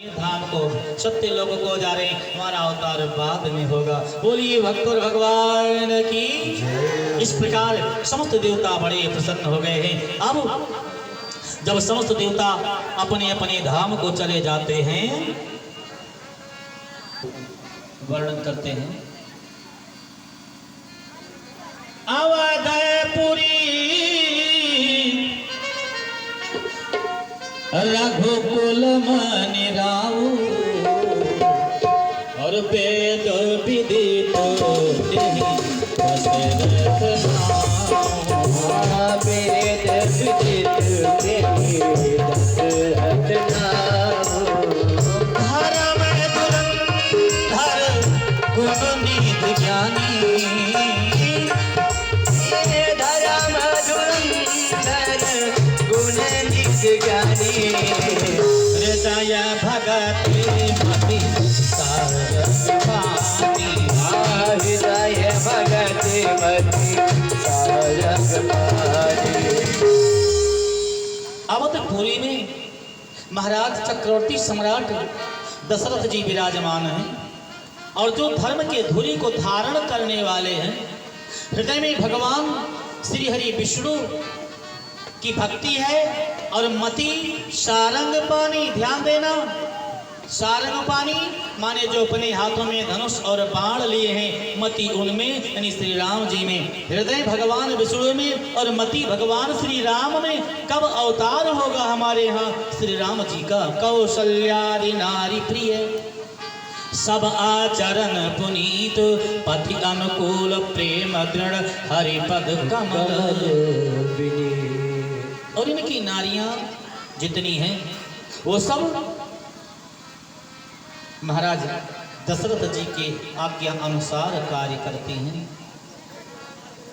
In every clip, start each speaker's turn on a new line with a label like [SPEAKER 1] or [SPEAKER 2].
[SPEAKER 1] धाम को सत्य लोग को जा रहे, हमारा अवतार बाद में होगा। बोलिए भक्तों भगवान की। इस प्रकार समस्त देवता बड़े प्रसन्न हो गए हैं। अब जब समस्त देवता अपने अपने धाम को चले जाते हैं, वर्णन करते हैं अवधपुरी रघुकुल मनि राऊ और वेद विदित दशरथ नाम। वेद विदित दशरथ नाम। धर्म धुरंधर गुण निधि ज्ञानी। धर्म धुरंधर गुण निधि ज्ञानी। हृदय भगति मति सारस पानी। हृदय भगति मति सारस पानी। अवधपुरी में महाराज चक्रवर्ती सम्राट दशरथ जी विराजमान हैं और जो धर्म के धुरी को धारण करने वाले हैं, हृदय में भगवान श्री हरि विष्णु की भक्ति है और मति सारंग पानी। ध्यान देना, सारंग पानी माने जो अपने हाथों में धनुष और बाण लिए हैं, मति उनमें यानी श्री राम जी में। हृदय भगवान विष्णु में और मति भगवान श्री राम में। कब अवतार होगा हमारे यहाँ श्री राम जी का? कौशल्यादि नारी प्रिय सब आचरण पुनीत पति अनुकूल प्रेम दृढ़ हरिपद कमल। और इनकी नारियां जितनी हैं वो सब महाराज दशरथ जी के आज्ञा अनुसार कार्य करती हैं।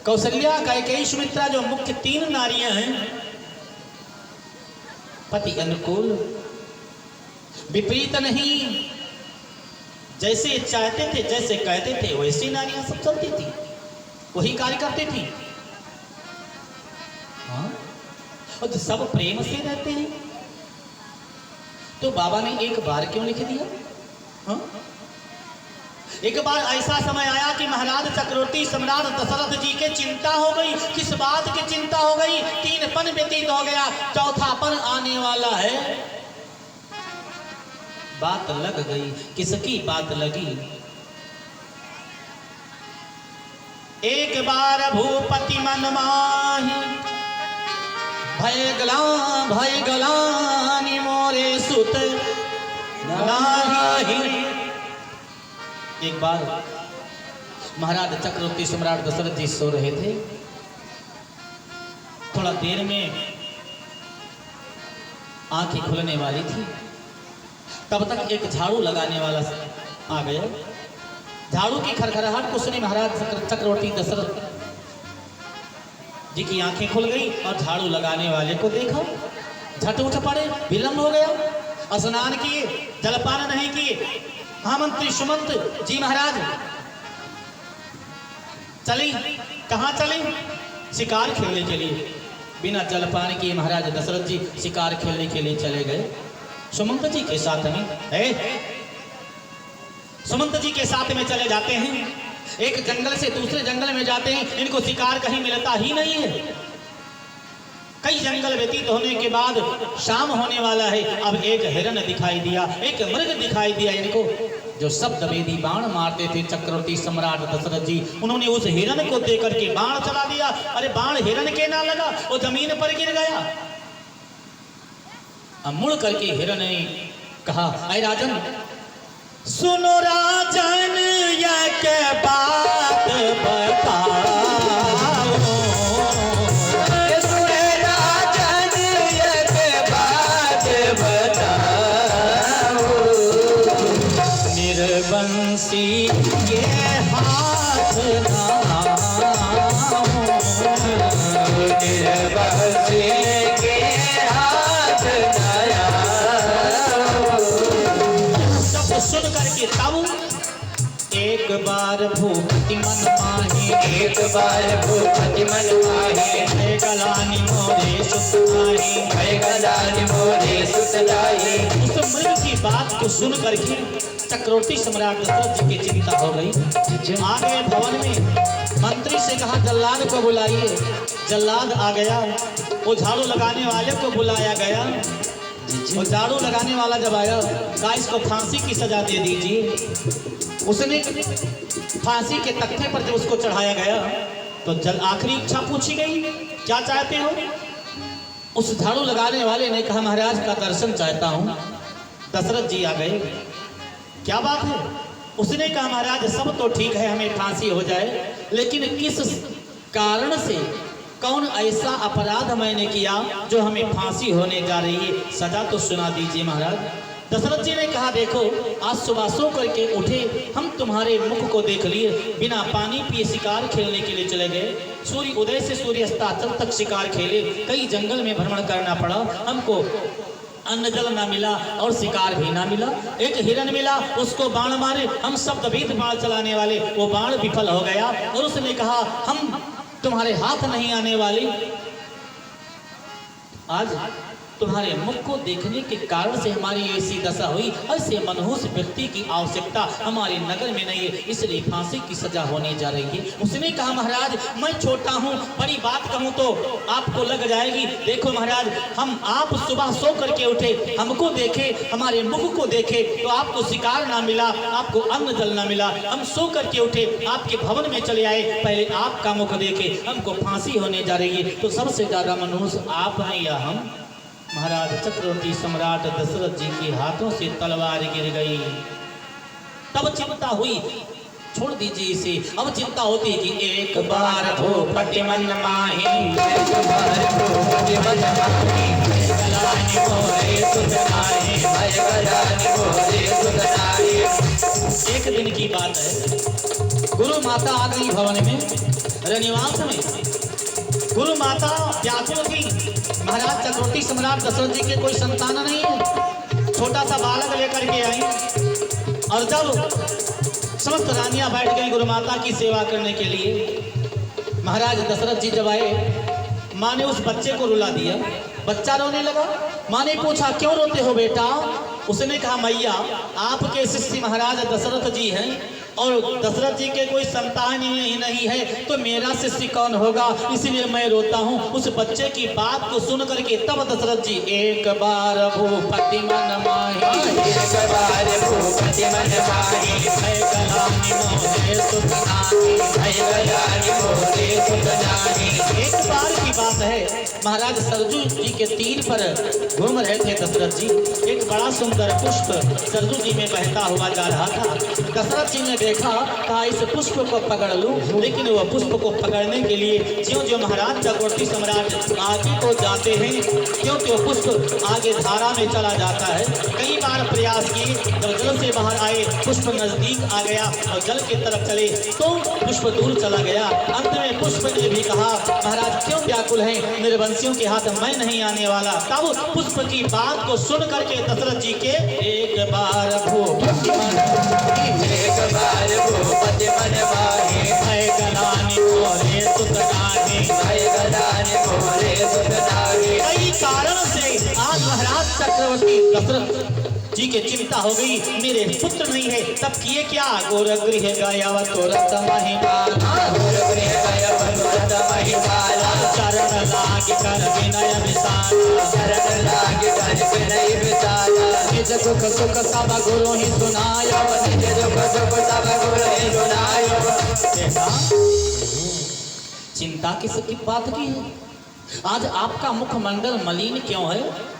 [SPEAKER 1] कौशल्या, कैकेयी, सुमित्रा जो मुख्य तीन नारियां हैं, पति अनुकूल, विपरीत नहीं, जैसे चाहते थे जैसे कहते थे वैसी नारियां सब चलती थी, वही कार्य करती थी। हाँ? और सब प्रेम से रहते हैं तो बाबा ने एक बार क्यों लिख दिया? हाँ? एक बार ऐसा समय आया कि महाराज चक्रवर्ती सम्राट दशरथ जी के चिंता हो गई। किस बात की चिंता हो गई? 3 पन व्यतीत हो गया, चौथा पन आने वाला है। बात लग गई। किसकी बात लगी? एक बार भूपति मन माही भय गलानी मोरे सुत नाही। एक बार महाराज चक्रवर्ती सम्राट दशरथ जी सो रहे थे। थोड़ा देर में आंखें खुलने वाली थी, तब तक एक झाड़ू लगाने वाला आ गया। झाड़ू की खरखराहट को सुनी महाराज चक्रवर्ती दशरथ जी की आंखें खुल गई और झाड़ू लगाने वाले को देखा। झट उठ पड़े, विलंब हो गया। स्नान किए, जलपान नहीं किए। हाँ मंत्री सुमंत जी महाराज चली। कहाँ चली? शिकार खेलने के लिए। बिना जलपान किए महाराज दशरथ जी शिकार खेलने के लिए चले गए। सुमंत जी के साथ में सुमंत जी के साथ में चले जाते हैं। एक जंगल से दूसरे जंगल में जाते हैं। इनको शिकार कहीं मिलता ही नहीं है। कई जंगल व्यतीत होने के बाद शाम होने वाला है। अब एक हिरन दिखाई दिया, एक मृग दिखाई दिया इनको, जो शब्द वेदी बाण मारते थे चक्रवर्ती सम्राट दशरथ जी। उन्होंने उस हिरन को देख करके बाण चला दिया। अरे बाण हिरन के ना लगा, वो जमीन पर गिर गया। अब मुड़ करके हिरन ने कहा, अरे राजन सुनो राजन एक बात बताओ। सुनो राजन एक बात बताओ। निर्वंशी के हाथ ना निर्वंशी के हाथ सुन करके तब एक बार भूपति मन माही
[SPEAKER 2] एक बार भूपति मन माही
[SPEAKER 1] है गलानी मोरे सुत नाही।
[SPEAKER 2] है गलानी मोरे सुत नाही।
[SPEAKER 1] उस मृग की बात को सुन करके चक्रवर्ती सम्राट दशरथ जी की चिंता हो गई। आ गए भवन में, मंत्री से कहा जल्लाद को बुलाइए। जल्लाद आ गया। वो झाड़ू लगाने वाले को बुलाया गया। वो झाड़ू लगाने वाला जब आया कहा इसको फांसी की सजा दे दीजिए। उसने फांसी के तख्ते पर जब उसको चढ़ाया गया तो आखिरी इच्छा पूछी गई, क्या चाहते हो? उस झाड़ू लगाने वाले ने कहा महाराज का दर्शन चाहता हूँ। दशरथ जी आ गए, क्या बात है? उसने कहा महाराज सब तो ठीक है, हमें फांसी हो जाए, लेकिन किस कारण से, कौन ऐसा अपराध मैंने किया जो हमें फांसी होने जा रही है, सजा तो सुना दीजिए महाराज। दशरथ जी ने कहा देखो आज सुबह सो करके उठे, हम तुम्हारे मुख को देख लिए, बिना पानी पिए शिकार खेलने के लिए चले गए। सूर्य उदय से सूर्य अस्ताचल तक शिकार खेले, कई जंगल में भ्रमण करना पड़ा, हमको अन्न जल ना मिला और शिकार भी ना मिला। एक हिरन मिला, उसको बाण मारे, हम शब्दभेद बाण चलाने वाले, वो बाण विफल हो गया। और उसने कहा हम तुम्हारे हाथ नहीं आने वाली। आज तुम्हारे मुख को देखने के कारण से हमारी ऐसी दशा हुई। ऐसे मनहूस व्यक्ति की आवश्यकता हमारे नगर में नहीं है, इसलिए फांसी की सजा होने जा रही है। उसने कहा महाराज मैं छोटा हूँ, बड़ी बात कहूँ तो आपको लग जाएगी। देखो महाराज हम आप सुबह सो करके उठे, हमको देखे, हमारे मुख को देखे तो आपको शिकार ना मिला, आपको अन्न जल ना मिला। हम सो करके उठे, आपके भवन में चले आए, पहले आपका मुख देखे, हमको फांसी होने जा रही है, तो सबसे ज्यादा मनहूस आप हैं या हम? महाराज चक्रवर्ती सम्राट दशरथ जी के हाथों से तलवार गिर गई। तब चिंता हुई, छोड़ दीजिए इसे। अब चिंता होती कि एक बार भूपति मन माही, एक बार भूपति मन माही, गलानी मोरे सुत नाही, गलानी मोरे सुत नाही। एक दिन की बात है, गुरु माता आ गई भवन में, रनिवास में। गुरु माता व्याकुल थी, महाराज चक्रवर्ती सम्राट दशरथ जी के कोई संतान नहीं है, छोटा सा बालक लेकर के आई। और जब समस्त रानियां बैठ गई गुरु माता की सेवा करने के लिए, महाराज दशरथ जी जब आए, माँ ने उस बच्चे को रुला दिया। बच्चा रोने लगा। माँ ने पूछा क्यों रोते हो बेटा? उसने कहा मैया आपके शिष्य महाराज दशरथ जी हैं और दशरथ जी के कोई संतान ही नहीं है, तो मेरा शिष्य कौन होगा, इसलिए मैं रोता हूँ। उस बच्चे की बात को सुन करके तब दशरथ जी एक बार भूपति मन माही, एक बार भूपति मन माही, है गलानी मोरे सुत नाही, है गलानी मोरे सुत नाही। एक बार की बात है, महाराज सरजू जी के तीर पर घूम रहे थे दशरथ जी। एक बड़ा सुंदर पुष्प सरजू जी में बहता हुआ जा रहा था। दशरथ जी ने देखा, कहा इस पुष्प को पकड़ लूं, लेकिन वह पुष्प को पकड़ने के लिए ज्यों ज्यों महाराज चक्रवर्ती सम्राट आगे को जाते हैं, क्यों क्यों पुष्प आगे धारा में चला जाता है। कई बार प्रयास किए, जब जल से बाहर आए, पुष्प नजदीक आ गया और जल की तरफ चले तो पुष्प दूर चला गया। अंत में पुष्प ने भी कहा महाराज क्यों व्याकुल हैं, मेरे वंशियों के हाथ मैं नहीं आने वाला। तब पुष्प की बात को सुन करके दशरथ जी के एक बार भूपति मन माही, एक बार भूपति मन माही, है गलानी मोरे सुत नाही, है गलानी मोरे सुत नाही। कई कारण से आज महाराज चक्रवर्ती दशरथ जी के चिंता हो गई, मेरे पुत्र नहीं है। तब किए क्या? गोर गृह गया तोरत महिपाला, गोर गृह गया तोरत महिपाला, चरण लाग कर विनय विशाला, चरण लाग कर विनय विशाला। निज दुख सुख सब गुरु ही सुनायो, निज दुख सुख सब गुरु ही सुनायो। देखा चिंता किसकी बात की है? आज आपका मुखमंडल मलिन क्यों है?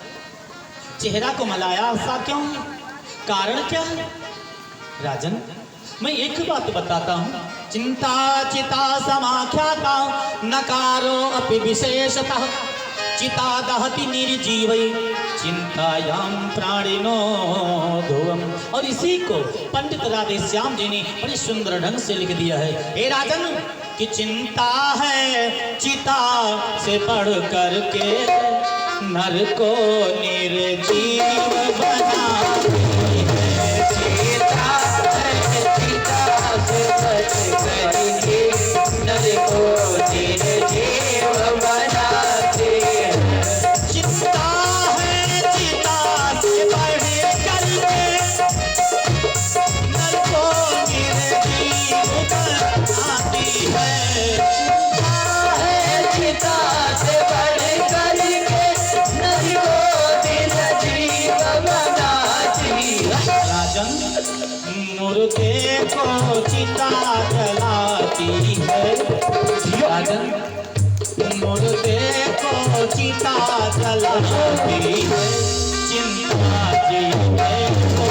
[SPEAKER 1] चेहरा को मलाया सा क्यों है? कारण क्या है? राजन मैं एक बात बताता हूँ, चिंता चिता समाख्याता नकारो अपि विशेषतः, चिता दहति निर्जीवै चिंतायाम प्राणिनो ध्रुवम। और इसी को पंडित राधेश्याम जी ने बड़े सुंदर ढंग से लिख दिया है। हे राजन कि चिंता है चिता से बढ़ कर के, नर को निर्जीव बनाती है। चिता है चिता से बढ़ कर के, राजन मुर्दे को चिता जलाती है, राजन मुर्दे को चिता जलाती है, चिंता जीने को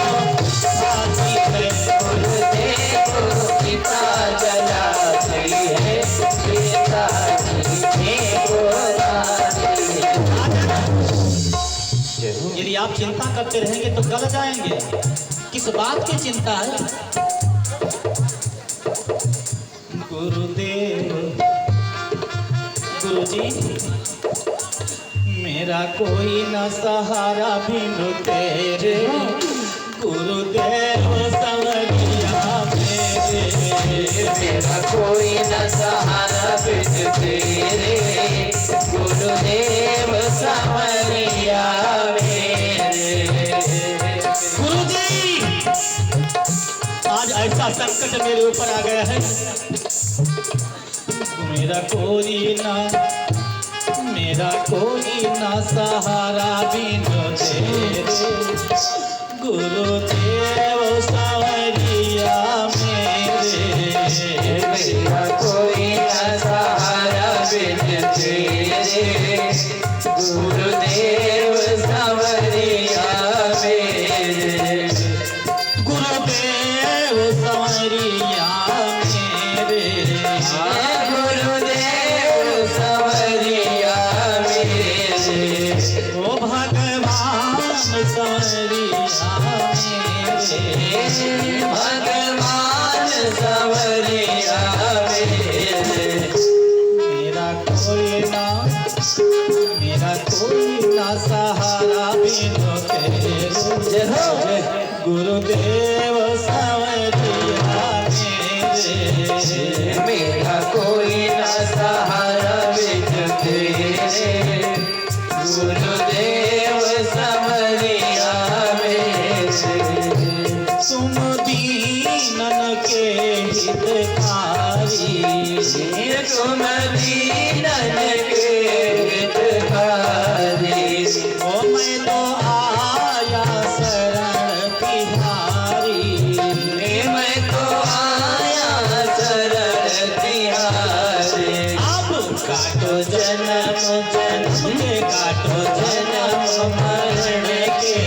[SPEAKER 1] खाती है,
[SPEAKER 2] मुर्दे को चिता जलाती है, चिता जीने को खाती है।
[SPEAKER 1] यदि आप चिंता करते रहेंगे तो गल जाएंगे। किस बात की चिंता है? गुरुदेव, गुरुजी, मेरा कोई न सहारा बिनु तेरे, गुरुदेव संवरिया मेरे,
[SPEAKER 2] मेरा कोई न सहारा बिनु तेरे, गुरुदेव संवरिया मेरे।
[SPEAKER 1] गुरुजी, आज ऐसा संकट मेरे ऊपर आ गया है, मेरा कोई ना सहारा बिनु तेरे, गुरुदेव संवरिया मेरे,
[SPEAKER 2] मेरा कोई न सहारा बिनु तेरे, गुरुदेव संवरिया मेरे,
[SPEAKER 1] गुरुदेव संवरिया मेरे,
[SPEAKER 2] गुरुदेव संवरिया मेरे,
[SPEAKER 1] ओ भगवान संवरिया मेरे,
[SPEAKER 2] भगवान संवरिया मेरे,
[SPEAKER 1] मेरा कोई ना सहारा बिनु तेरे, गुरुदेव संवरिया मेरे,
[SPEAKER 2] मेरा कोई न सहारा बिनु तेरे, गुरुदेव संवरिया मेरे,
[SPEAKER 1] तुम दीनन के हितकारी,
[SPEAKER 2] तुम दीनन के हितकारी,
[SPEAKER 1] ओ मैं तो आया शरण तिहारी,
[SPEAKER 2] मैं तो आया शरण तिहारी,
[SPEAKER 1] अब काटो जन्म जन्म के, काटो जन्म मरण के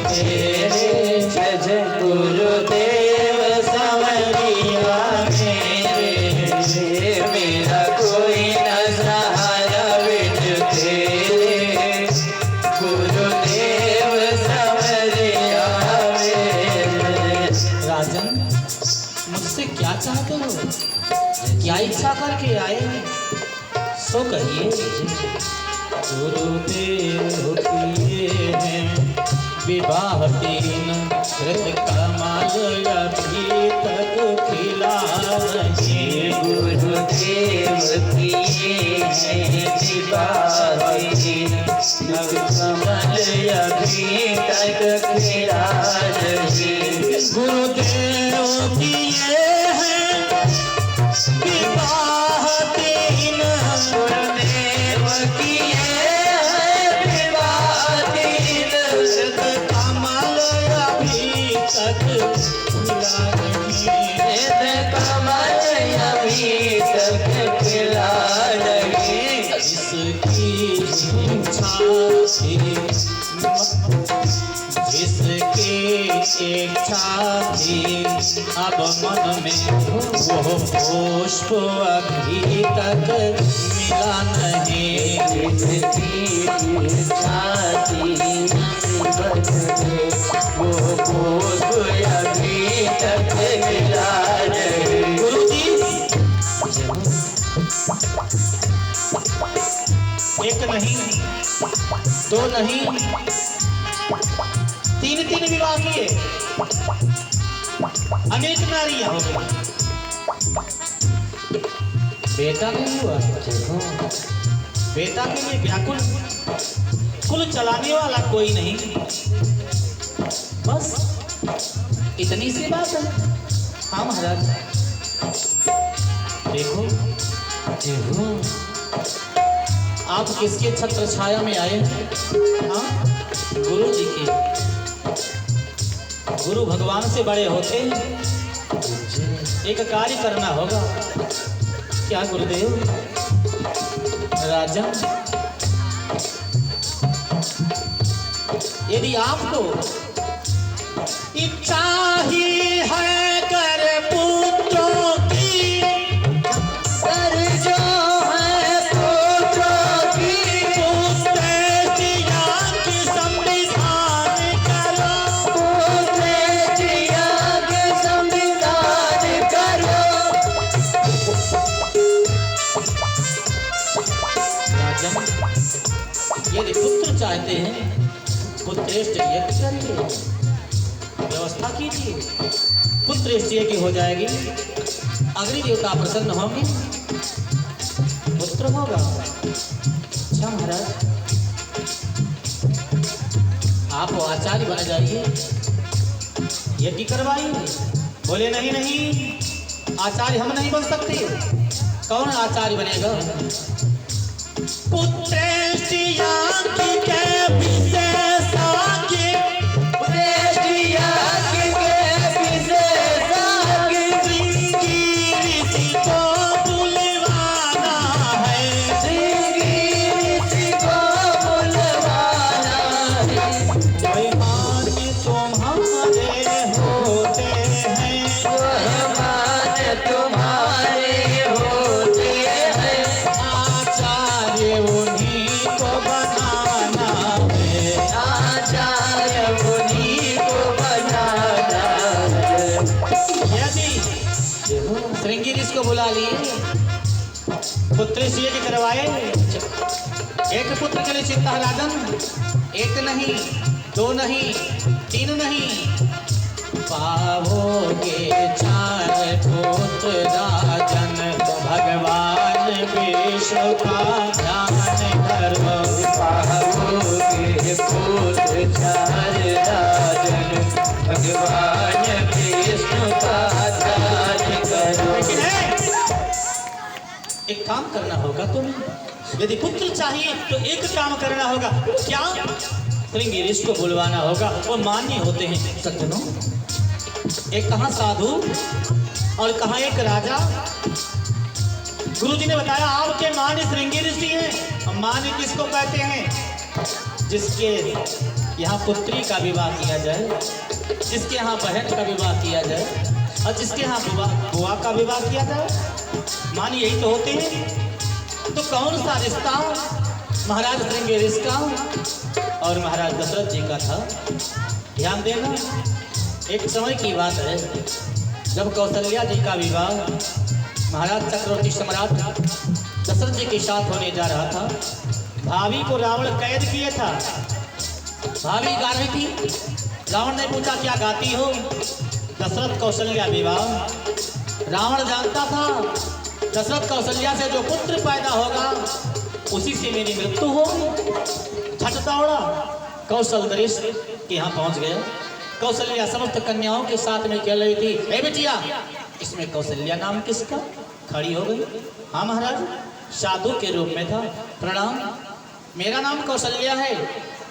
[SPEAKER 1] तेरे,
[SPEAKER 2] जय गुरुदेव संवरिया मेरे, मेरा कोई न सहारा बिनु तेरे, गुरुदेव संवरिया मेरे।
[SPEAKER 1] राजन, मुझसे क्या चाहते हो? क्या इच्छा करके आए हैं? सो कहिए। गुरुदेव किए हैं विवाह तीन, कृत कमल अभी तक खिला नहीं,
[SPEAKER 2] गुरुदेव किए हैं विवाह तीन, कमल अभी तक खिला नहीं,
[SPEAKER 1] गुरुदेव किए हैं विवाह तीन,
[SPEAKER 2] गुरुदेव किए हैं विवाह तीन,
[SPEAKER 1] कमल अभी तक खिला नहीं,
[SPEAKER 2] कमल अभी तक खिला नहीं,
[SPEAKER 1] जिसकी इच्छा थी, जिसकी इच्छा थी, अब मन में वो पुष्प अभी तक मिला नहीं,
[SPEAKER 2] जिसकी इच्छा थी वो पुष्प अभी तक मिला नहीं।
[SPEAKER 1] गुरुजी, एक नहीं, दो नहीं, तीन तीन विवाह किए, अनेक नारियां हो गई, बेटा नहीं हुआ, बेटा के लिए व्याकुल, कुल चलाने वाला कोई नहीं, बस इतनी सी बात है। हाँ महाराज, देखो आप किसके छत्र छाया में आए हैं? हाँ, गुरु जी की। गुरु भगवान से बड़े होते हैं। एक कार्य करना होगा। क्या गुरुदेव? राजा, यदि आपको इच्छा ही है कर पुत्रों की,
[SPEAKER 2] कर जो है पुत्रों की,
[SPEAKER 1] पुत्रेष्टिया की संविधान करो,
[SPEAKER 2] पुत्रेष्टिया के संविधान करो।
[SPEAKER 1] राजन, यदि पुत्र चाहते हैं, पुत्रेष्ट यज्ञ करिए, व्यवस्था कीजिए, पुत्रेष्ट यज्ञ हो जाएगी, अग्नि देवता प्रसन्न होंगे, पुत्र होगा। अच्छा महाराज, आप आचार्य बन जाइए, यज्ञ करवाइए। बोले नहीं नहीं, आचार्य हम नहीं बन सकते। कौन आचार्य बनेगा? पुत्रेष्ट यज्ञ के विशेषज्ञ,
[SPEAKER 2] पुत्रेष्टिया के विशेषज्ञ,
[SPEAKER 1] श्रृंगी ऋषि को बुलवाना है,
[SPEAKER 2] श्रृंगी ऋषि को बुलवाना है।
[SPEAKER 1] मेहमान तुम्हारे होते हैं,
[SPEAKER 2] मेहमान तुम्हारे होते हैं,
[SPEAKER 1] आचार्य उन्हीं को बनाना है।
[SPEAKER 2] आचार्य उन्हीं को बनाना है।
[SPEAKER 1] यदि श्रृंगी ऋषि को बुला लिए, पुत्र से यज्ञ करवाए, एक पुत्र के लिए चिंता है राजन, एक नहीं, दो नहीं, तीन नहीं, पाओगे 4 पुत्र राजन, भगवान विष्णु का ध्यान करो।
[SPEAKER 2] पाओगे पुत्र 4 राजन, भगवान विष्णु का ध्यान करो।
[SPEAKER 1] लेकिन एक काम करना होगा तुम्हें। यदि पुत्र चाहिए तो एक काम करना होगा। क्या? श्रृंगी ऋषि को बुलवाना होगा। वो मान्य होते हैं सज्जनों। एक कहाँ साधु और कहाँ एक राजा। गुरुजी ने बताया आपके मान्य श्रृंगी ऋषि हैं। और मान्य किसको कहते हैं? जिसके यहाँ पुत्री का विवाह किया जाए, जिसके यहाँ बहन का विवाह किया जाए और जिसके यहाँ बुआ का विवाह किया जाए, मान्य यही तो होते हैं। तो कौन सा रिश्ता महाराज श्रृंगी ऋषि का और महाराज दशरथ जी का था? ध्यान देना। एक समय की बात है जब कौशल्या जी का विवाह महाराज चक्रवर्ती सम्राट दशरथ जी के साथ होने जा रहा था। भाभी को रावण कैद किए था। भाभी गा रही थी। रावण ने पूछा क्या गाती हो? दशरथ कौशल्या विवाह। रावण जानता था दशरथ कौशल्या से जो पुत्र पैदा होगा उसी से मेरी मृत्यु होगी। छठ दौड़ा, कौशल नरेश के यहाँ पहुँच गया। कौशल्या समस्त कन्याओं के साथ में खेल रही थी। ए बेटिया, इसमें कौशल्या नाम किसका? खड़ी हो गई। हाँ महाराज, साधु के रूप में था। प्रणाम, मेरा नाम कौशल्या है।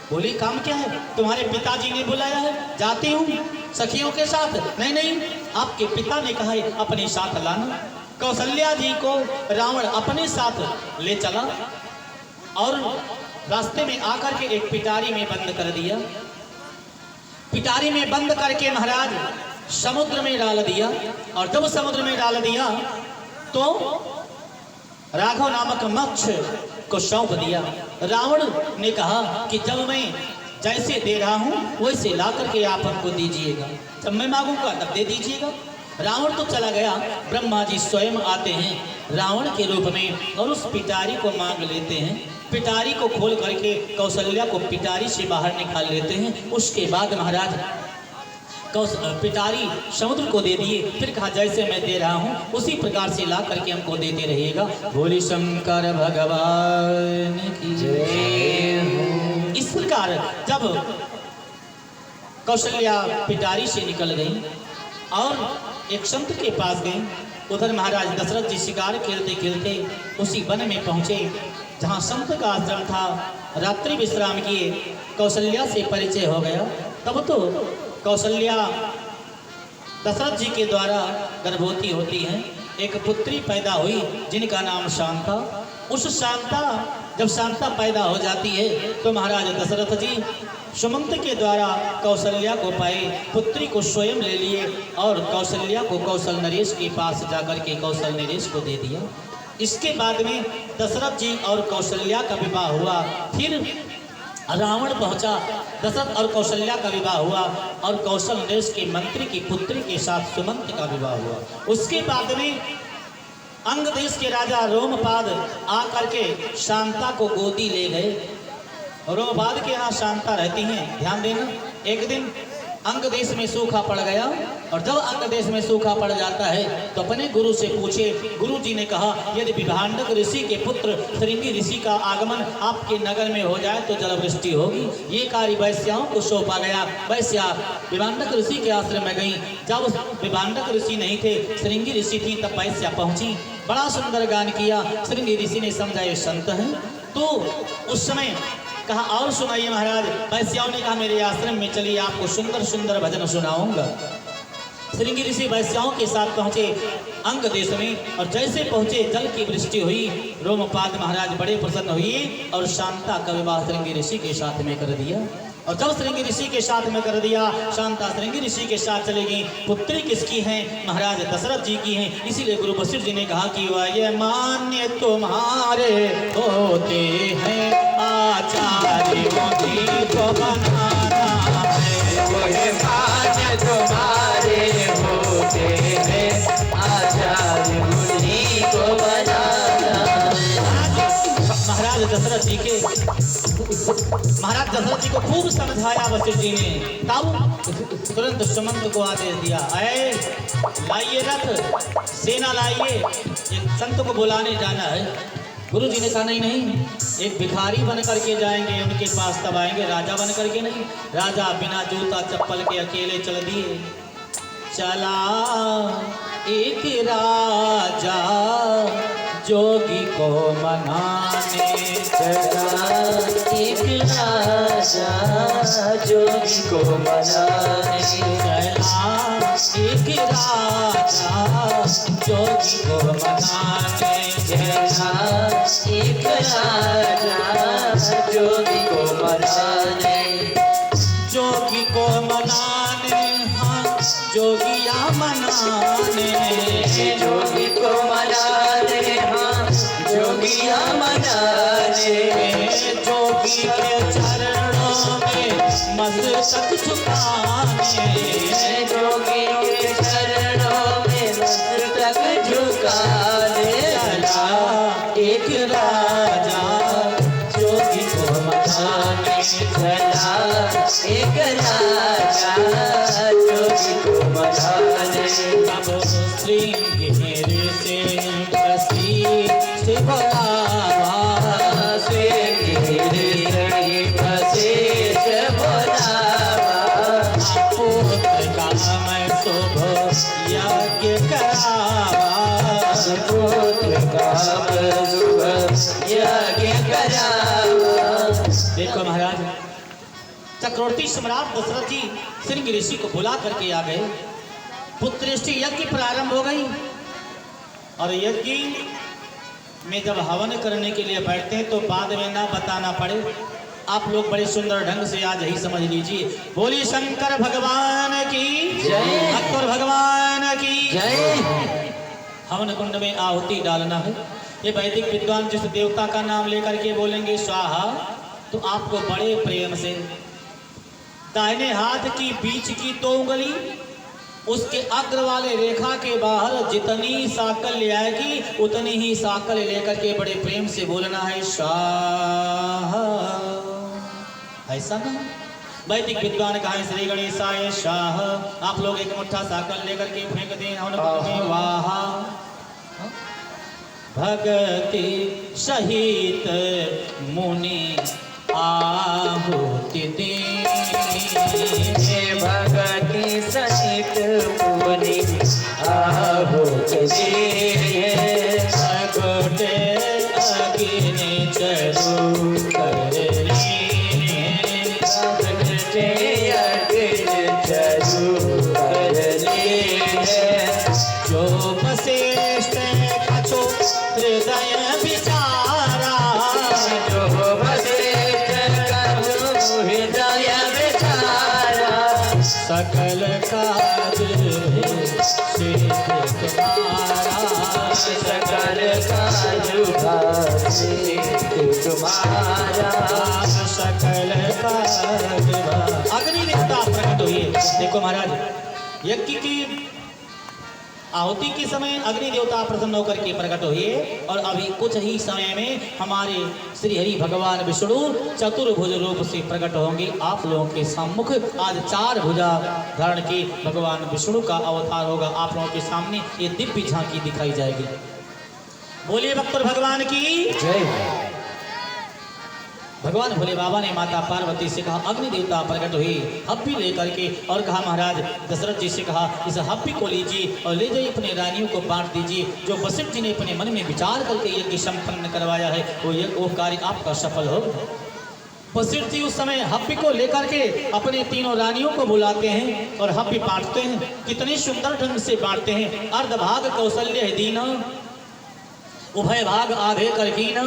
[SPEAKER 1] बोली काम क्या है? तुम्हारे पिताजी ने बुलाया है, जाती हूँ सखियों के साथ। नहीं नहीं, आपके पिता ने कहा है अपने साथ लाना। कौशल्या जी को रावण अपने साथ ले चला और रास्ते में आकर के एक पिटारी में बंद कर दिया। पिटारी में बंद करके महाराज समुद्र में डाल दिया। और जब समुद्र में डाल दिया तो राघव नामक मत्स्य को सौंप दिया। रावण ने कहा कि जब मैं जैसे दे रहा हूँ वैसे ला करके आप हमको दीजिएगा, जब मैं मांगूंगा तब दे दीजिएगा। रावण तो चला गया। ब्रह्मा जी स्वयं आते हैं रावण के रूप में और उस पिटारी को मांग लेते हैं। पिटारी को खोल करके कौशल्या को पिटारी से बाहर निकाल लेते हैं। उसके बाद महाराज पिटारी समुद्र को दे दिए। फिर कहा जैसे मैं दे रहा हूँ उसी प्रकार से ला करके हमको देते रहिएगा। बोली शंकर भगवान की जय। इस प्रकार जब कौशल्या पिटारी से निकल गई और एक संत के पास गई, उधर महाराज दशरथ जी शिकार खेलते खेलते उसी वन में पहुँचे जहाँ संत का आश्रम था। रात्रि विश्राम किए, कौशल्या से परिचय हो गया। तब तो कौशल्या दशरथ जी के द्वारा गर्भवती होती हैं। एक पुत्री पैदा हुई जिनका नाम शांता। उस शांता जब शांता पैदा हो जाती है तो महाराज दशरथ जी सुमंत के द्वारा कौशल्या को पाए, पुत्री को स्वयं ले लिए और कौशल्या को कौशल नरेश के पास जाकर के कौशल नरेश को दे दिया। इसके बाद में दशरथ जी और कौशल्या का विवाह हुआ। फिर रावण पहुंचा, दशरथ और कौशल्या का विवाह हुआ और कौशल नरेश के मंत्री की पुत्री के साथ सुमंत का विवाह हुआ। उसके बाद में अंग देश के राजा रोमपाद आकर के शांता को गोदी ले गए। रोमपाद के यहाँ शांता रहती हैं, ध्यान देना। एक दिन अंग देश में सूखा पड़ गया और जब अंग देश में सूखा पड़ जाता है तो अपने गुरु से पूछे। गुरु जी ने कहा यदि विभांडक ऋषि के पुत्र श्रृंगी ऋषि का आगमन आपके नगर में हो जाए तो जलवृष्टि होगी। ये कार्य वैश्याओं को सौंपा गया। वैश्या विभांडक ऋषि के आश्रम में गई। जब विभांडक ऋषि नहीं थे, श्रृंगी ऋषि थी, तब वैश्या पहुंची। बड़ा सुंदर गान किया। श्रृंगी ऋषि ने समझा ये संत हैं। तो उस समय कहा और सुनाइए महाराज। वैश्याओं ने कहा मेरे आश्रम में चलिए, आपको सुंदर सुंदर भजन सुनाऊंगा। श्रृंगी ऋषि वैश्याओं के साथ पहुंचे अंग देश में और जैसे पहुंचे जल की वृष्टि हुई। रोमपाद महाराज बड़े प्रसन्न हुए और शांता का विवाह श्रृंगी ऋषि के साथ में कर दिया। और जब श्रृंगी ऋषि के साथ में कर दिया, शांता श्रृंगी ऋषि के साथ चली गई। पुत्री किसकी है? महाराज दशरथ जी की है। इसीलिए गुरु वशिष्ठ जी ने कहा कि वह मान्य तुम्हारे होते हैं, आचार्य मुनि को बनाना है।
[SPEAKER 2] वह मान्य तुम्हारे होते हैं, आचार्य मुनि को बनाना।
[SPEAKER 1] महाराज दशरथ जी को खूब समझाया वशिष्ठ जी ने। तब तुरंत सुमंत को आदेश दिया, अरे लाइए रथ, सेना लाइए, एक संत को बुलाने जाना है। गुरु जी ने कहा नहीं नहीं, एक भिखारी बन करके जाएंगे उनके पास, तब आएंगे, राजा बन करके नहीं। राजा बिना जूता चप्पल के अकेले चल दिए। चला एक राजा जोगी को मनाने,
[SPEAKER 2] चला एक राजा जोगी को मनाने।
[SPEAKER 1] चला एक राजा जोगी को मनाने,
[SPEAKER 2] चला एक राजा जोगी को मनाने।
[SPEAKER 1] जोगी को मनाने, हाँ जोगिया मनाने,
[SPEAKER 2] जोगी को मनाने, हाँ जोगिया मनाने।
[SPEAKER 1] जोगी के चरणों में मस्तक झुकाने,
[SPEAKER 2] जोगी के चरणों में मस्तक झुकाने।
[SPEAKER 1] चला एक राजा जोगी को मनाने,
[SPEAKER 2] चला एक राजा जोगी को मनाने।
[SPEAKER 1] अब श्रृंगी से बसी से बोलावा,
[SPEAKER 2] श्रृंगी बसे से बोलावा।
[SPEAKER 1] पुत्र का मैं शुभ यज्ञ करावा,
[SPEAKER 2] पुत्र का शुभ यज्ञ करावा।
[SPEAKER 1] देखो महाराज, चक्रवर्ती सम्राट दशरथ जी श्रृंगी ऋषि को बुला करके आ गए। पुत्रेष्टि यज्ञ प्रारंभ हो गई और यज्ञ में जब हवन करने के लिए बैठते हैं तो बाद में ना बताना पड़े, आप लोग बड़े सुंदर ढंग से आज ही समझ लीजिए। बोली शंकर भगवान की
[SPEAKER 2] जय,
[SPEAKER 1] अक्बर भगवान की
[SPEAKER 2] जय।
[SPEAKER 1] हवन कुंड में आहुति डालना है। ये वैदिक विद्वान जिस देवता का नाम लेकर के बोलेंगे स्वाहा, तो आपको बड़े प्रेम से दाहिने हाथ की बीच की 2 उंगली, उसके अग्र वाले रेखा के बाहर जितनी साकल ले आएगी उतनी ही साकल लेकर के बड़े प्रेम से बोलना है स्वाहा। ऐसा ना वैदिक विद्वान कहा श्री गणेशाय स्वाहा। आप लोग एक मुट्ठा साकल लेकर के फेंक दें हवन वाह। भगति सहित मुनि आहुति दे,
[SPEAKER 2] भगति सहित मुनि आहुति दे।
[SPEAKER 1] सगोटे अग्नि चरु कर रे,
[SPEAKER 2] सगोटे अग्नि चरु तुम्हारा
[SPEAKER 1] सकल अग्नि देवता प्रकट हुए। देखो महाराज, यज्ञ की आहुति के समय अग्नि देवता प्रसन्न होकर के प्रकट हुए और अभी कुछ ही समय में हमारे श्री हरि भगवान विष्णु चतुर्भुज रूप से प्रकट होंगे आप लोगों के सम्मुख। आज 4 भुजा धारण के भगवान विष्णु का अवतार होगा आप लोगों के सामने। ये दिव्य झांकी दिखाई जाएगी। बोलिए भक्त भगवान की
[SPEAKER 2] जय।
[SPEAKER 1] भगवान भोले बाबा ने माता पार्वती से कहा अग्नि देवता प्रकट हुई हब्बी लेकर के, और कहा महाराज दशरथ जी से कहा इस हब्बी को लीजिए और ले जाइए अपने रानियों को बांट दीजिए। जो वशिष्ठ जी ने अपने मन में विचार करके यज्ञ संपन्न करवाया है वो कार्य आपका सफल हो। वशिष्ठ जी उस समय हब्बी को लेकर के अपने तीनों रानियों को बुलाते हैं और हब्बी बांटते हैं। कितने सुंदर ढंग से बांटते हैं। अर्ध भाग कौशल्य है दीना, उभय भाग आधे कर कीना।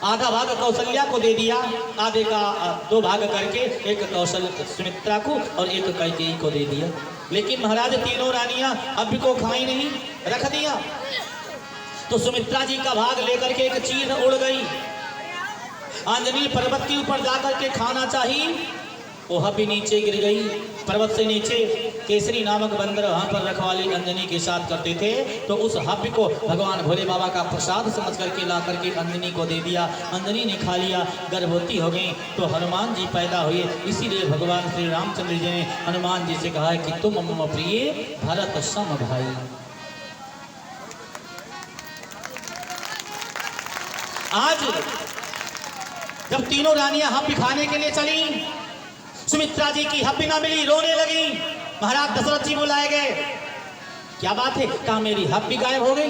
[SPEAKER 1] आधा भाग कौशल्या को दे दिया, आधे का 2 भाग करके एक कौशल्य सुमित्रा को और एक कैकेयी को दे दिया। लेकिन महाराज तीनों रानियां अब को खाई नहीं, रख दिया। तो सुमित्रा जी का भाग लेकर के एक चील उड़ गई। अंजनी पर्वत के ऊपर जाकर के खाना चाहिए, वो हब्बी नीचे गिर गई। पर्वत से नीचे केसरी नामक बंदर वहाँ पर रखवाली अंजनी के साथ करते थे। तो उस हब्बी को भगवान भोले बाबा का प्रसाद समझ करके ला करके अंजनी को दे दिया। अंजनी ने खा लिया, गर्भवती हो गई तो हनुमान जी पैदा हुए। इसीलिए भगवान श्री रामचंद्र जी ने हनुमान जी से कहा है कि तुम मम प्रिय भरत सम भाई। आज जब तीनों रानियां हब्बी खाने के लिए चली, सुमित्रा जी की हब्बी ना मिली, रोने लगी। महाराज दशरथ जी बुलाए गए। क्या बात है? कहा मेरी हब्बी गायब हो गई।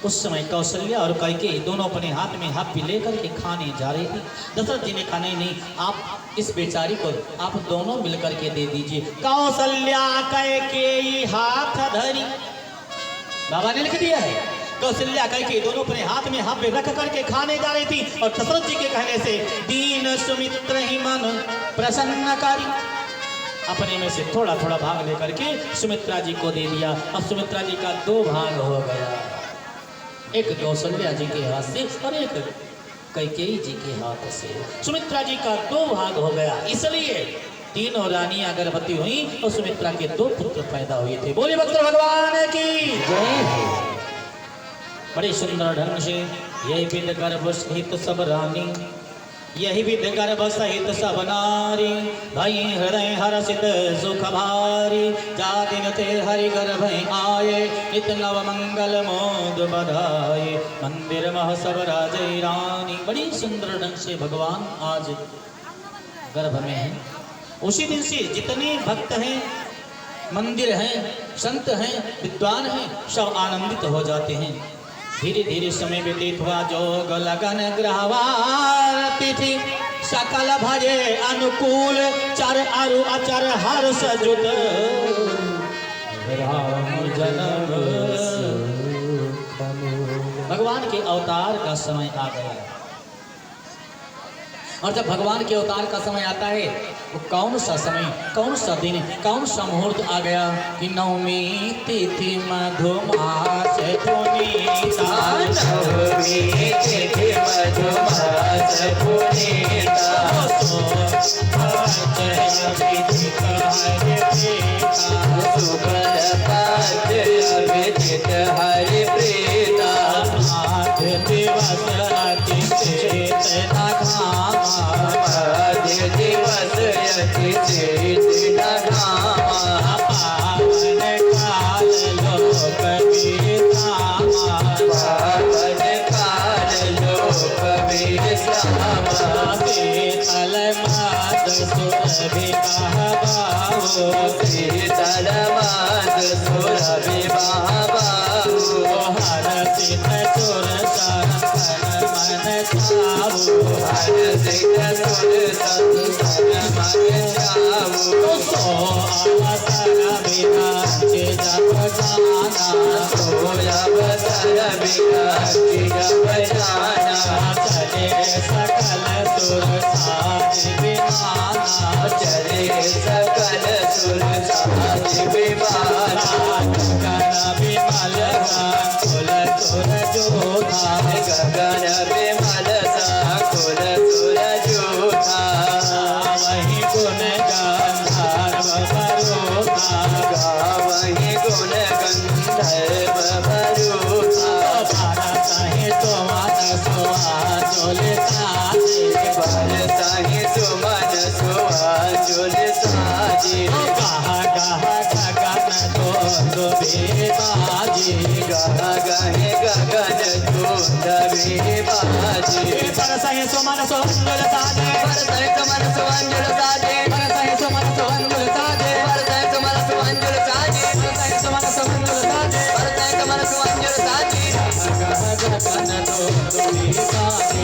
[SPEAKER 1] उस समय कौशल्या और कैकेयी दोनों अपने हाथ में हब्बी लेकर के खाने जा रही थी। दशरथ जी ने कहा नहीं, आप इस बेचारी को आप दोनों मिलकर के दे दीजिए। कौशल्या कैकेयी हाथ धरी, बाबा ने लिख दिया है। कौशल्या कैकेयी दोनों अपने हाथ में हब्बी रख करके खाने जा रही थी। और दशरथ जी के कहने से दीन सुमित्र ही मन प्रसन्न करी, अपने में से थोड़ा थोड़ा भाग लेकर के सुमित्रा जी को दे दिया। अब सुमित्रा जी का 2 भाग हो गया, एक कौशल्या जी के हाथ से और एक कैकेयी जी के हाथ से। सुमित्रा जी का 2 भाग हो गया। इसलिए तीनों रानियां गर्भवती हुई और सुमित्रा के 2 पुत्र पैदा हुए थे। बोले भक्त भगवान की जय। बड़े सुंदर ढंग से यही विध गर्भ सहित सब रानी, यही विध गर्भ सहित सब नारी, भई हृदय हर्षित सुख भारी। जा दिन ते हरि गर्भ आए, नित नव मंगल मोद बधाए। मंदिर मह सब राजै रानी। बड़ी सुंदर ढंग से भगवान आज गर्भ में है। उसी दिन से जितने भक्त हैं, मंदिर हैं, संत हैं, विद्वान हैं, सब आनंदित हो जाते हैं। धीरे धीरे समय व्यतीत हुआ, जोग लगन ग्रहवार तिथि, सकल भजे अनुकूल, चर अरु अचर हर्ष जुट, राम जन्म। भगवान के अवतार का समय आ गया। और जब भगवान के अवतार का समय आता है वो कौन सा समय, कौन सा दिन, कौन सा मुहूर्त आ गया कि नवमी तिथि मधुमास पुनीता,
[SPEAKER 2] नवमी तिथि मधुमास पुनीता, सुकर पाठ अभिजित हरि प्रीता,
[SPEAKER 1] दिवस अति चेतना
[SPEAKER 2] दिवस यति चेतना
[SPEAKER 1] पावन काल लोक विश्रामा,
[SPEAKER 2] पावन काल लोक विश्रामा,
[SPEAKER 1] शीतल माद सुरभि बहबाओ,
[SPEAKER 2] शीतल माद सुरभि बहबाओ,
[SPEAKER 1] हरषित सुर संतन मन छाओ,
[SPEAKER 2] हरषित सुर संतन मन छाओ,
[SPEAKER 1] सो अवसर विराजे जप जाना,
[SPEAKER 2] सो अवसर विराजे जप जाना,
[SPEAKER 1] चले सकल सुर साज विमाना,
[SPEAKER 2] चले सकल सुर साज विमाना,
[SPEAKER 1] कर विमल कुल सूरज उठा
[SPEAKER 2] गगन विमल कुल सूरज उठा
[SPEAKER 1] वही गुण गंधर्व बरूठा
[SPEAKER 2] वही गुण गंधर्व बरूठा
[SPEAKER 1] भारत ही सुमन सुहांजुल साजे
[SPEAKER 2] बरसाहि सुमन सुहांजुल साजे
[SPEAKER 1] कहा कहा गगन दुबे बाजे
[SPEAKER 2] गहे गगन धूंधवे बाजे
[SPEAKER 1] बरसाहि सुमन सुहांजुल साजे
[SPEAKER 2] बरसाहि सुमन सुहांजुल साजे
[SPEAKER 1] बरसाहि सुमन सुहांजुल साजे
[SPEAKER 2] बरसाहि सुमन सुहांजुल साजे
[SPEAKER 1] बरसाहि सुमन सुहांजुल साजे
[SPEAKER 2] बरसाहि सुमन सुहांजुल साजे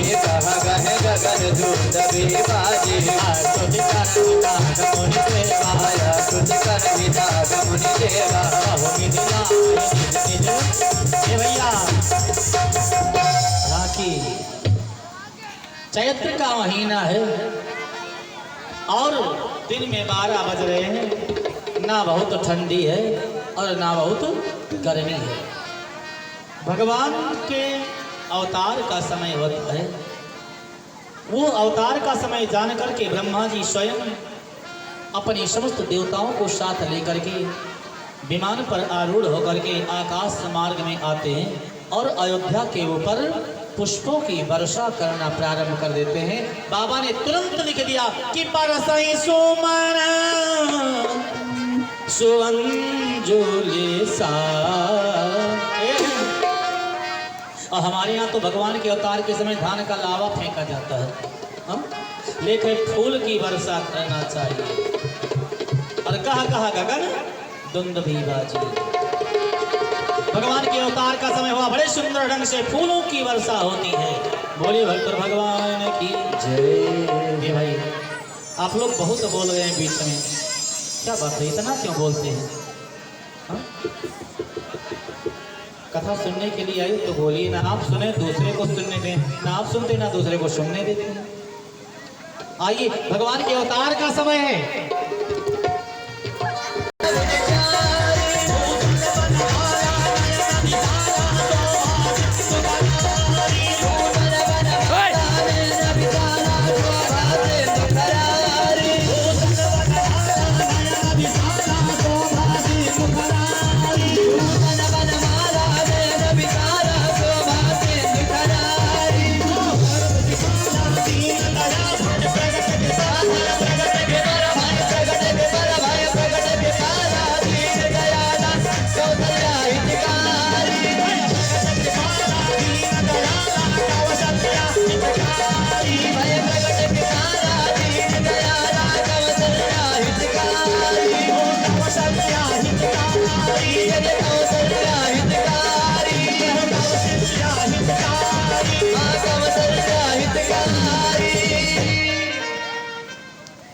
[SPEAKER 1] गगन दुबे बाजे
[SPEAKER 2] गहे गगन धूंधवे बाजे
[SPEAKER 1] तुझ कर विदाग मुनि देवा
[SPEAKER 2] तुझ कर विदाग मुनि देवा
[SPEAKER 1] बहु मिथिला ये भैया राखी चैत्र का महीना है और दिन में 12 बज रहे हैं। ना बहुत ठंडी है और ना बहुत गर्मी है। भगवान के अवतार का समय होता है। वो अवतार का समय जान करके ब्रह्मा जी स्वयं अपने समस्त देवताओं को साथ लेकर के विमान पर आरूढ़ होकर के आकाश मार्ग में आते हैं और अयोध्या के ऊपर पुष्पों की वर्षा करना प्रारंभ कर देते हैं। बाबा ने तुरंत लिख दिया कि बरसाहि सुमन सुहांजुल साजे। और हमारे यहाँ तो भगवान के अवतार के समय धान का लावा फेंका जाता है, लेकिन फूल की वर्षा करना चाहिए। और कहा कहा गगन दुंदुभि बाजे। भगवान के अवतार का समय हुआ, बड़े सुंदर ढंग से फूलों की वर्षा होती है। बोले भक्त भगवान की जय। भाई आप लोग बहुत बोल रहे हैं बीच में, क्या बात है, इतना क्यों बोलते हैं? हा? कथा सुनने के लिए आई तो बोलिए ना, आप सुने दूसरे को सुनने दें, ना आप सुनते ना दूसरे को सुनने देते हैं। आइए, भगवान के अवतार का समय है।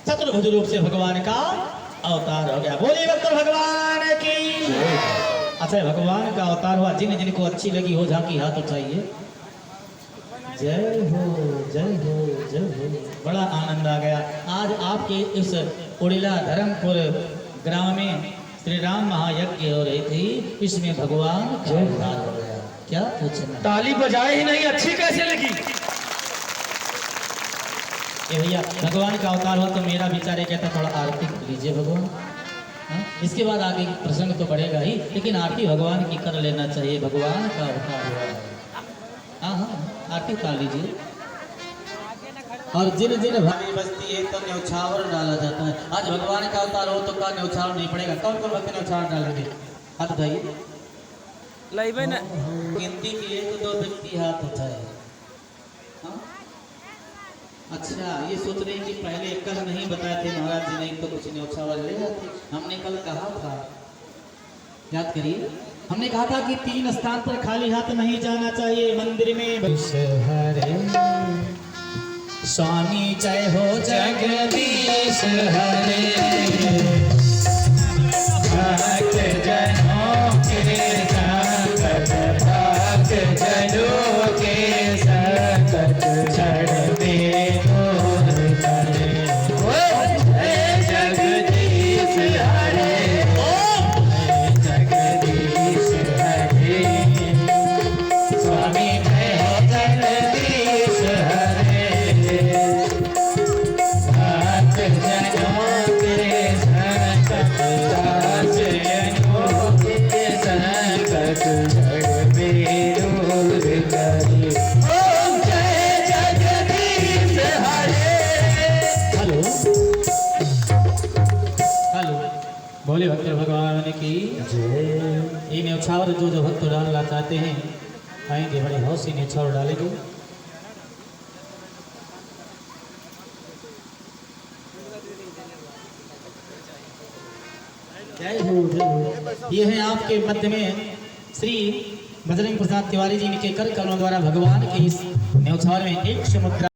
[SPEAKER 1] चतुर्भुज रूप से भगवान का अवतार हो गया। बोलिए भक्त भगवान की। अच्छा, भगवान का अवतार हुआ, जिन जिनको अच्छी लगी हो झांकी हाथ उठाइए। जय हो जय हो जय हो। बड़ा आनंद आ गया आज आपके इस उड़ीला धर्मपुर ग्राम में श्री राम महायज्ञ हो रही थी, इसमें भगवान का अवतार हो गया। क्या पूछना,
[SPEAKER 3] ताली बजाए ही नहीं, अच्छी कैसे लगी?
[SPEAKER 1] ये भैया भगवान का अवतार हो तो मेरा विचार ये कहता थोड़ा आरती कर लीजिए भगवान। हाँ? इसके बाद आगे प्रसंग तो बढ़ेगा ही, लेकिन आरती भगवान की कर लेना चाहिए। भगवान का अवतार हुआ है। हाँ हाँ, आरती उतार लीजिए। और जिन जिन भारी बस्ती है तो न्यौछावर डाला जाता है। आज भगवान का अवतार हो तो का न्यौछावर नहीं पड़ेगा। कौन कौन भक्त न्यौछावर डालेंगे? हाथ उठाइए। गिनती के 1-2 व्यक्ति हाथ उठाए। हाँ? अच्छा, ये सोच रहे हैं कि पहले कल नहीं बताए थे महाराज जी, नहीं तो कुछ न्यौछावर ले जाते। हमने कल कहा था, याद करिए, हमने कहा था कि 3 स्थान पर खाली हाथ नहीं जाना चाहिए मंदिर में। हरे स्वामी जय हो जगदीश हरे, भक्त जनों के संकट, भक्त जनों के संकट छड़ते दूर करे। जय जगदीश हरे, जय जगदीश हरे। बोले भक्त भगवान की जय। ये न्यौछावर जो भक्त डालना चाहते हैं आएंगे, बड़े हौस से न्यौछावर डालेंगे। जय हो जय हो। ये है आपके मध्य में श्री बजरंग प्रसाद तिवारी जी के कर कमलों द्वारा भगवान के इस न्यौछावर में एक मुद्रा